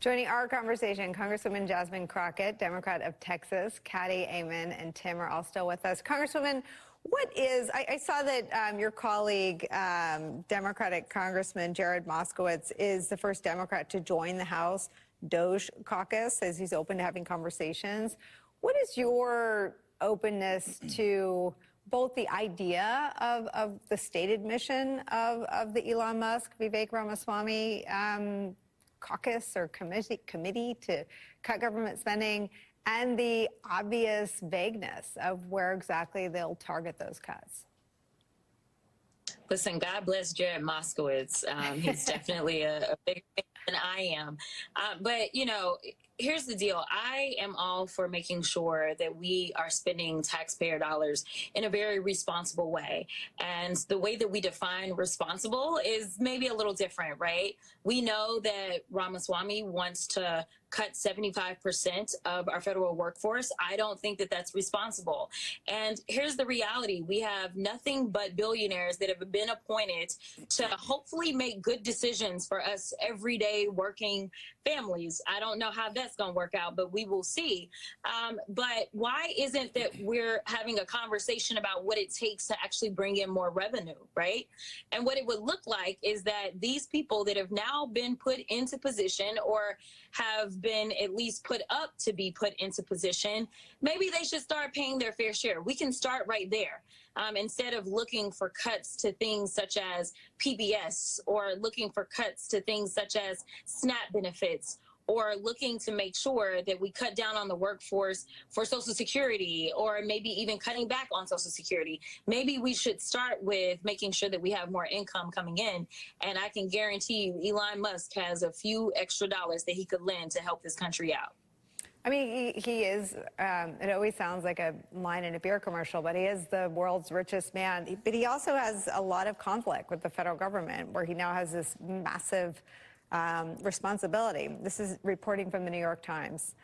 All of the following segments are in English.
Joining our conversation, Congresswoman Jasmine Crockett, Democrat of Texas, Kathy Amon, and Tim are all still with us. Congresswoman, I saw that your colleague, Democratic Congressman Jared Moskowitz, is the first Democrat to join the House DOGE caucus, says he's open to having conversations. What is your openness to both the idea of the stated mission of the Elon Musk, Vivek Ramaswamy caucus or committee to cut government spending, and the obvious vagueness of where exactly they'll target those cuts? Listen, God bless Jared Moskowitz. He's definitely a bigger fan than I am. But, you know, here's the deal. I am all for making sure that we are spending taxpayer dollars in a very responsible way. And the way that we define responsible is maybe a little different, right? We know that Ramaswamy wants to cut 75% of our federal workforce. I don't think that that's responsible. And here's the reality. We have nothing but billionaires that have been appointed to hopefully make good decisions for us everyday working families. I don't know how that's going to work out, but we will see. But why isn't that we're having a conversation about what it takes to actually bring in more revenue, right? And what it would look like is that these people that have now been put into position or have been at least put up to be put into position, maybe they should start paying their fair share. We can start right there. Instead of looking for cuts to things such as PBS or looking for cuts to things such as SNAP benefits, or looking to make sure that we cut down on the workforce for Social Security, or maybe even cutting back on Social Security. Maybe we should start with making sure that we have more income coming in. And I can guarantee you, Elon Musk has a few extra dollars that he could lend to help this country out. I mean, he is, it always sounds like a line in a beer commercial, but he is the world's richest man. But he also has a lot of conflict with the federal government, where he now has this massive responsibility. This is reporting from the New York Times.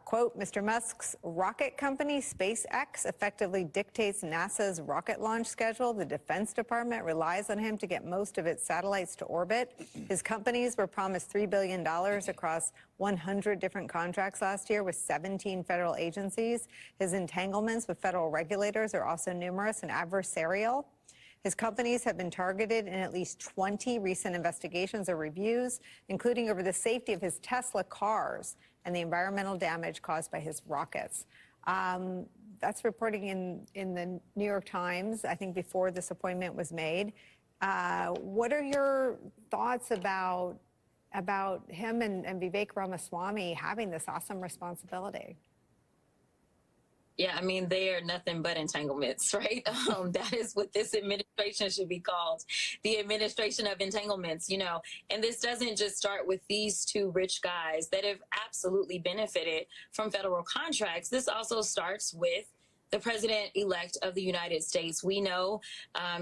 Quote, Mr. Musk's rocket company, SpaceX, effectively dictates NASA's rocket launch schedule. The Defense Department relies on him to get most of its satellites to orbit. His companies were promised $3 billion across 100 different contracts last year with 17 federal agencies. His entanglements with federal regulators are also numerous and adversarial. His companies have been targeted in at least 20 recent investigations or reviews, including over the safety of his Tesla cars and the environmental damage caused by his rockets. That's reporting in the New York Times, I think, before this appointment was made. What are your thoughts about him and Vivek Ramaswamy having this awesome responsibility? Yeah, I mean, they are nothing but entanglements, right? That is what this administration should be called, the administration of entanglements, you know. And this doesn't just start with these two rich guys that have absolutely benefited from federal contracts. This also starts with the president-elect of the United States. We know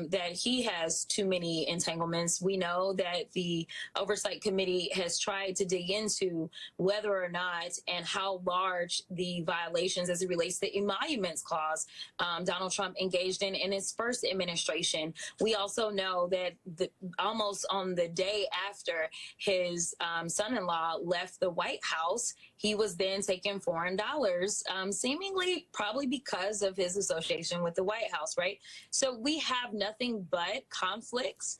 that he has too many entanglements. We know that the Oversight Committee has tried to dig into whether or not and how large the violations as it relates to the Emoluments Clause Donald Trump engaged in his first administration. We also know that almost on the day after his son-in-law left the White House, he was then taking foreign dollars, seemingly probably because of his association with the White House, right? So we have nothing but conflicts,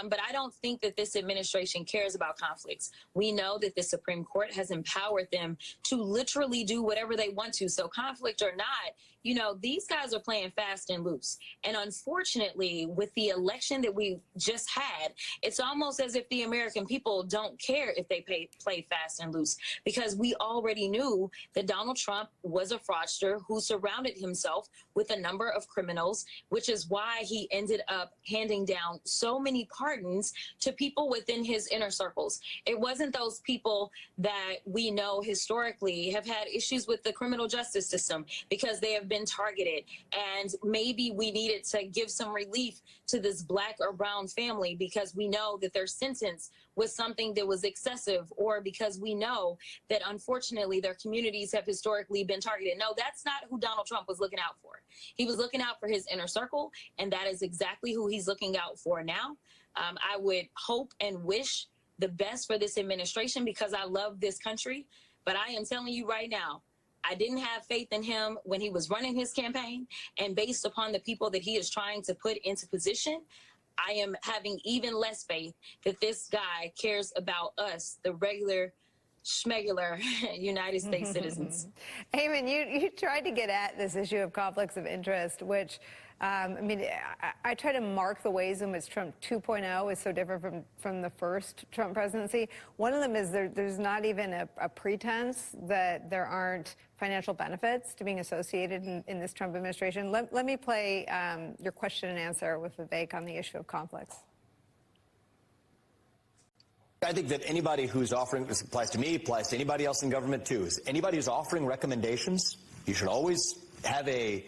but I don't think that this administration cares about conflicts. We know that the Supreme Court has empowered them to literally do whatever they want to. So conflict or not, you know, these guys are playing fast and loose. And unfortunately, with the election that we just had, it's almost as if the American people don't care if they play fast and loose, because we already knew that Donald Trump was a fraudster who surrounded himself with a number of criminals, which is why he ended up handing down so many pardons to people within his inner circles. It wasn't those people that we know historically have had issues with the criminal justice system, because they have been targeted. And maybe we needed to give some relief to this Black or brown family because we know that their sentence was something that was excessive, or because we know that unfortunately their communities have historically been targeted. No, that's not who Donald Trump was looking out for. He was looking out for his inner circle, and that is exactly who he's looking out for now. I would hope and wish the best for this administration because I love this country. But I am telling you right now, I didn't have faith in him when he was running his campaign. And based upon the people that he is trying to put into position, I am having even less faith that this guy cares about us, the regular schmegular United States citizens. Eamon, you tried to get at this issue of conflicts of interest, which, I mean, I try to mark the ways in which Trump 2.0 is so different from the first Trump presidency. One of them is there's not even a pretense that there aren't financial benefits to being associated in this Trump administration. Let me play your question and answer with Vivek on the issue of conflicts. I think that anybody who's offering, this applies to me, applies to anybody else in government too, is anybody who's offering recommendations, you should always have a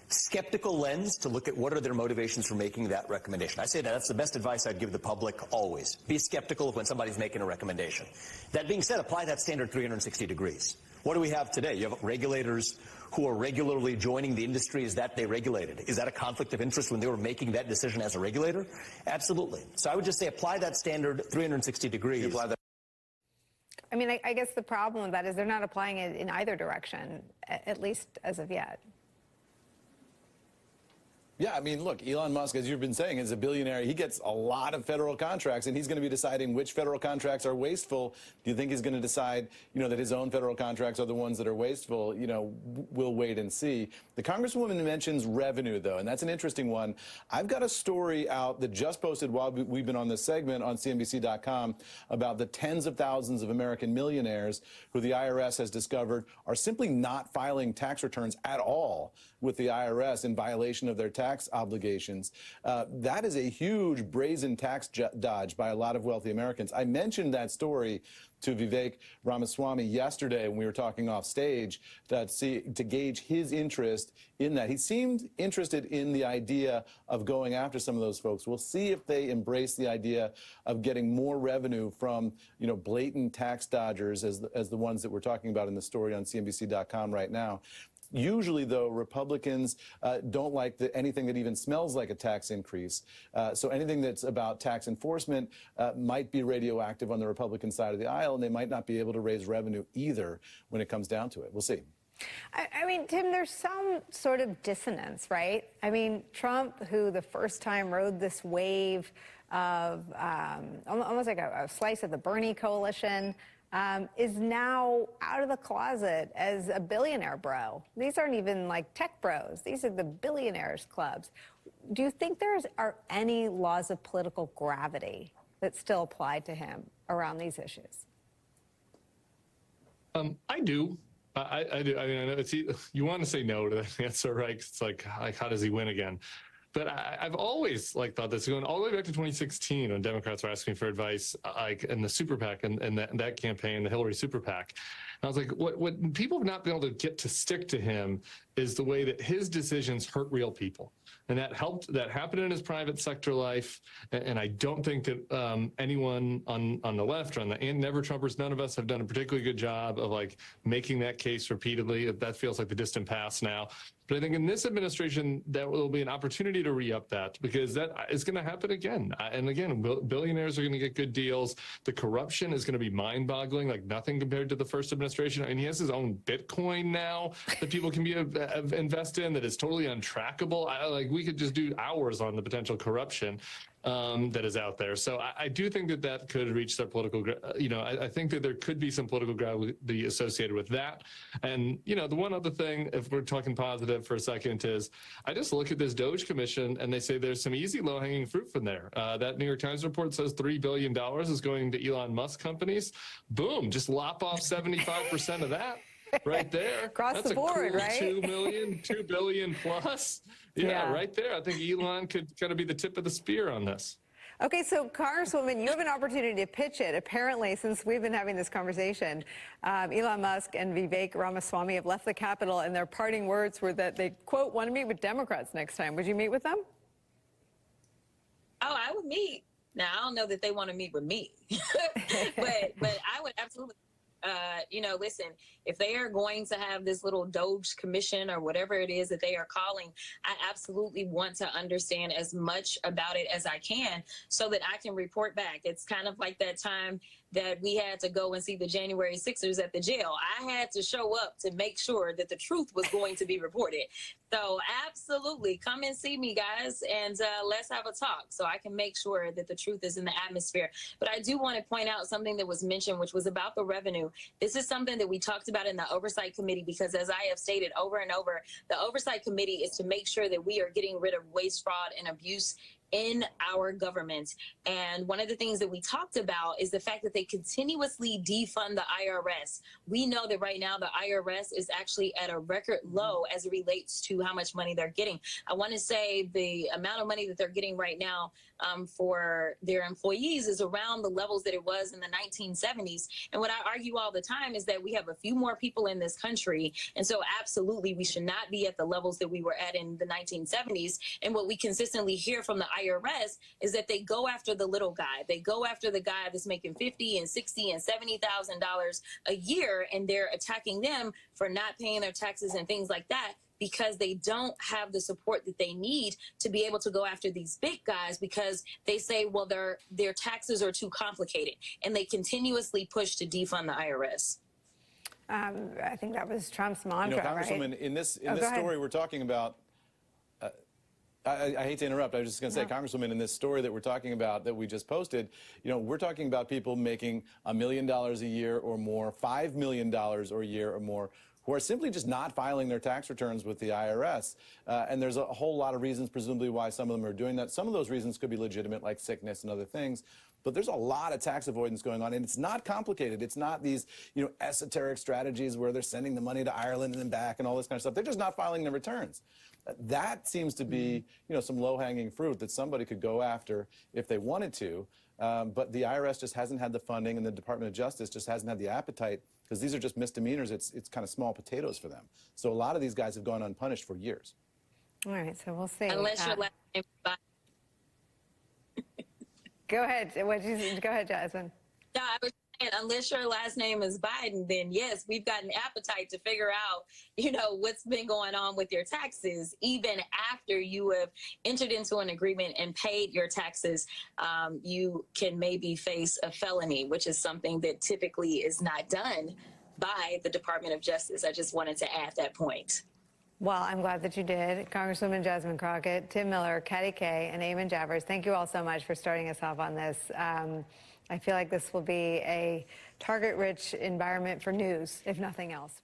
skeptical lens to look at what are their motivations for making that recommendation. I say that's the best advice I'd give the public always. Be skeptical of when somebody's making a recommendation. That being said, apply that standard 360 degrees. What do we have today? You have regulators who are regularly joining the industries that they regulated. Is that a conflict of interest when they were making that decision as a regulator? Absolutely. So I would just say apply that standard 360 degrees. Apply that. I mean, I guess the problem with that is they're not applying it in either direction, at least as of yet. Yeah, I mean, look, Elon Musk, as you've been saying, is a billionaire. He gets a lot of federal contracts, and he's going to be deciding which federal contracts are wasteful. Do you think he's going to decide, that his own federal contracts are the ones that are wasteful? We'll wait and see. The Congresswoman mentions revenue, though, and that's an interesting one. I've got a story out that just posted while we've been on this segment on CNBC.com about the tens of thousands of American millionaires who the IRS has discovered are simply not filing tax returns at all with the IRS in violation of their tax obligations. That is a huge brazen tax dodge by a lot of wealthy Americans. I mentioned that story to Vivek Ramaswamy yesterday when we were talking off stage to gauge his interest in that. He seemed interested in the idea of going after some of those folks. We'll see if they embrace the idea of getting more revenue from, blatant tax dodgers as the ones that we're talking about in the story on CNBC.com right now. Usually, though, Republicans don't like anything that even smells like a tax increase. So anything that's about tax enforcement might be radioactive on the Republican side of the aisle, and they might not be able to raise revenue either when it comes down to it. We'll see. I mean, Tim, there's some sort of dissonance, right? I mean, Trump, who the first time rode this wave of almost like a slice of the Bernie coalition, is now out of the closet as a billionaire bro. These aren't even like tech bros. These are the billionaires clubs. Do you think are any laws of political gravity that still apply to him around these issues? I do. I do. I mean, I know you want to say no to that answer, right? It's like how does he win again? But I've always thought this, going all the way back to 2016 when Democrats were asking for advice, in the super PAC and that campaign, the Hillary super PAC. And I was like, what people have not been able to get to stick to him is the way that his decisions hurt real people. And that happened in his private sector life. And I don't think that anyone on the left or on the never Trumpers, none of us have done a particularly good job of making that case repeatedly. That feels like the distant past now. But I think in this administration, that will be an opportunity to re-up that, because that is going to happen again. And again, billionaires are going to get good deals. The corruption is going to be mind-boggling, like nothing compared to the first administration. I mean, he has his own Bitcoin now that people can invest in that is totally untrackable. We could just do hours on the potential corruption that is out there. So I do think that could reach their political, I think that there could be some political gravity associated with that. And, the one other thing, if we're talking positive for a second, is I just look at this DOGE commission and they say there's some easy low-hanging fruit from there. That New York Times report says $3 billion is going to Elon Musk companies. Boom, just lop off 75% of that. Right there. Across the board, cool right? 2 billion plus. Yeah, right there. I think Elon could kind of be the tip of the spear on this. Okay, so Congresswoman, you have an opportunity to pitch it. Apparently, since we've been having this conversation, Elon Musk and Vivek Ramaswamy have left the Capitol, and their parting words were that they, quote, want to meet with Democrats next time. Would you meet with them? Oh, I would meet. Now, I don't know that they want to meet with me, but I would absolutely. listen, if they are going to have this little DOGE commission or whatever it is that they are calling, I absolutely want to understand as much about it as I can so that I can report back. It's kind of like that time that we had to go and see the January 6ers at the jail. I had to show up to make sure that the truth was going to be reported. So absolutely, come and see me, guys, and let's have a talk so I can make sure that the truth is in the atmosphere. But I do want to point out something that was mentioned, which was about the revenue. This is something that we talked about in the Oversight Committee because, as I have stated over and over, the Oversight Committee is to make sure that we are getting rid of waste, fraud, and abuse in our government. And one of the things that we talked about is the fact that they continuously defund the IRS. We know that right now the IRS is actually at a record low as it relates to how much money they're getting. I want to say the amount of money that they're getting right now for their employees is around the levels that it was in the 1970s. And what I argue all the time is that we have a few more people in this country. And so absolutely, we should not be at the levels that we were at in the 1970s. And what we consistently hear from the IRS is that they go after the little guy. They go after the guy that's making $50,000 and $60,000 and $70,000 a year, and they're attacking them for not paying their taxes and things like that, because they don't have the support that they need to be able to go after these big guys, because they say, well, their taxes are too complicated, and they continuously push to defund the IRS. I think that was Trump's mantra, Congresswoman, right? in this story we're talking about, I hate to interrupt. I was just going to say, Congresswoman, in this story that we're talking about that we just posted, we're talking about people making $1 million a year or more, $5 million a year or more, who are simply just not filing their tax returns with the IRS. And there's a whole lot of reasons, presumably, why some of them are doing that. Some of those reasons could be legitimate, like sickness and other things. But there's a lot of tax avoidance going on, and it's not complicated. It's not these, esoteric strategies where they're sending the money to Ireland and then back and all this kind of stuff. They're just not filing their returns. That seems to be, some low-hanging fruit that somebody could go after if they wanted to. But the IRS just hasn't had the funding, and the Department of Justice just hasn't had the appetite, because these are just misdemeanors. It's kind of small potatoes for them. So a lot of these guys have gone unpunished for years. All right, so we'll see. Unless your last name is Go ahead. Go ahead, Jasmine. No, I was saying, unless your last name is Biden, then yes, we've got an appetite to figure out, what's been going on with your taxes, even after you have entered into an agreement and paid your taxes. You can maybe face a felony, which is something that typically is not done by the Department of Justice. I just wanted to add that point. Well, I'm glad that you did. Congresswoman Jasmine Crockett, Tim Miller, Katty Kay, and Eamon Javers, thank you all so much for starting us off on this. I feel like this will be a target-rich environment for news, if nothing else.